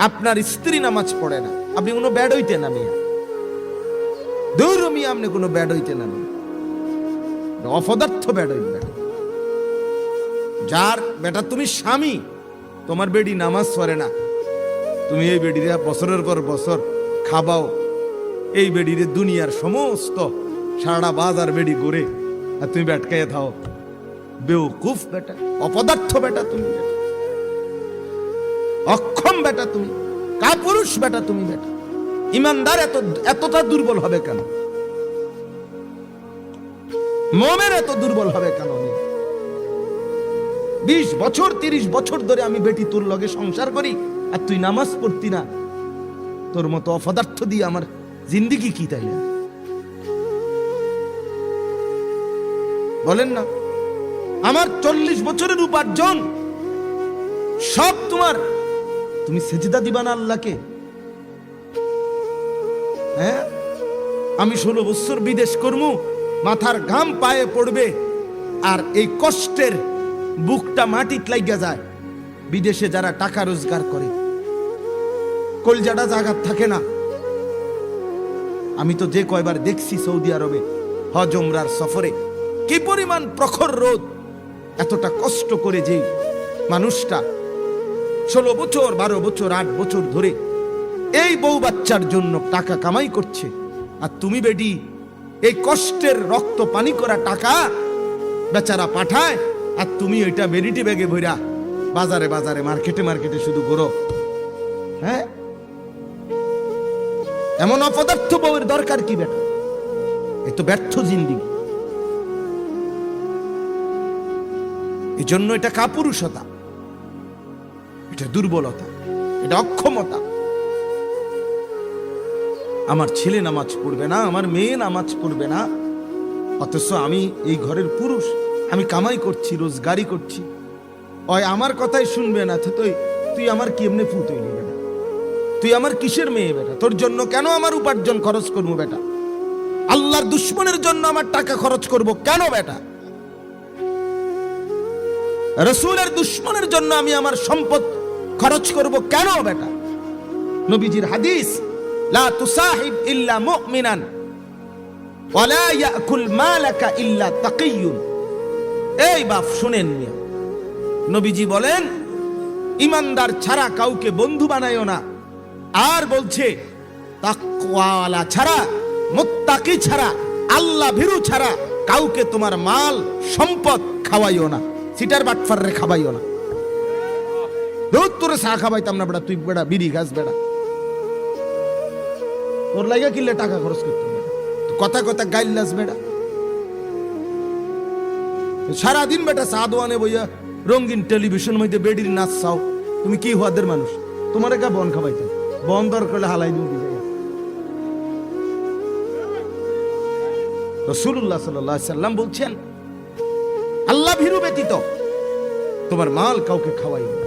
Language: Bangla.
আপনার স্ত্রী নামাজ পড়ে না, আপনি কোনো ব্যাড হইতে না মিয়া, দূর মিয়া, আপনি কোনো ব্যাড হইতে না মিয়া, অপদার্থ ব্যাড হইতে। যার বেটা তুমি স্বামী, তোমার বেডি নামাজ পড়ে না, তুমি এই বেডিরা বছরের পর বছর খাবাও, এই বেডিরে দুনিয়ার সমস্ত সারা বাজার বেডি ঘুরে, আর তুমি ব্যাটকাইয়া থাও। বেউকুফ বেটা, অপদার্থ বেটা তুমি, বেটা অক্ষম বেটা তুমি, কাপুরুষ বেটা তুমি, বেটা ইমানদার এতটা দুর্বল হবে কেন? মোমেন এত দুর্বল হবে কেন? 20 বছর 30 বছর ধরে আমি বেটি তোর লগে সংসার করি, আর তুই নামাজ পড়তি না। তোর মতো অপদার্থ দিয়ে আমার জিন্দিগি কি? তাই না বলেন না? আমার 40 বছরের উপার্জন সব তোমার, তুমি সেজদা দিবা না আল্লাহকে? হ্যাঁ, আমি 16 বছর বিদেশ করবো, মাথার ঘাম পায়ে পড়বে, আর এই কষ্টের বুকটা মাটিতে লাগিয়া যায়। বিদেশে যারা টাকা রোজগার করে কলজাটা জাগাত থাকে না। আমি তো যে কয়বার দেখছি সৌদি আরবে হজ উমরার সফরে, কি পরিমাণ প্রখর রোদ, এতটা কষ্ট করে যে মানুষটা 16 বছর 12 বছর 8 বছর ধরে এই বউ বাচ্চার জন্য টাকা কামাই করছে, আর তুমি বেটি এই কষ্টের রক্ত পানি করা টাকা বেচারা পাঠায়, আর তুমি ওইটা বেরিটি ব্যাগে ভইরা বাজারে বাজারে মার্কেটে মার্কেটে শুধু ঘোরো। হ্যাঁ, এমন অপদার্থ বউয়ের দরকার কি বেটা? এই তো ব্যর্থ জিন্দিগি। এই জন্য এটা কাপুরুষতা, এটা দুর্বলতা, এটা অক্ষমতা। আমার ছেলে নামাজ পড়বে না, আমার মেয়ে নামাজ পড়বে না, অথচ আমি এই ঘরের পুরুষ, আমি কামাই করছি, রোজগারি করছি, ওই আমার কথাই শুনবে না। তুই আমার কি এমনি ফুট হইলি বেটা? তুই আমার কিসের মেয়ে বেটা? তোর জন্য কেন আমার উপার্জন খরচ করবো বেটা? আল্লাহর দুশ্মনের জন্য আমার টাকা খরচ করব কেন বেটা? রাসূলের দুশ্মনের জন্য আমি আমার সম্পদ খরচ করব কেন বেটা? নবীজির হাদিস, লা তুসাহিব ইল্লা মুমিনান ওয়া লা ইয়াকুল মালাকা ইল্লা তাকিয়ুন। এই বাপ শুনেন, নবীজি বলেন ইমানদার ছাড়া কাউকে বন্ধু বানাইও না, আর বলছে তাকওয়াওয়ালা ছাড়া, মুত্তাকি ছাড়া, আল্লাহ ভীরু ছাড়া কাউকে তোমার মাল সম্পদ খাওয়াইও না, সিটার বাটফারে খাওয়াইও না। দুধ তোরে চা খাওয়াইতাম না বেটা, তুই বেটা বিড়ি গাছ বেটা, তোর লাগা কিনলে টাকা খরচ করতে হবে, কথা কথা গাইল্লাস বেটা। সারাদিন বেটা চা দোয়ানে বইয়া রঙিন টেলিভিশন মধ্যে বেডির নাচ চাও, তুমি কি হওয়াদের মানুষ? তোমার একা বন খাওয়াইতাম, বন দর করলে হালাই দিব। রাসূলুল্লাহ সাল্লাল্লাহু আলাইহি সাল্লাম বলছেন, আল্লাহ ভীরু ব্যতীত তোমার মাল কাউকে খাওয়াইও না।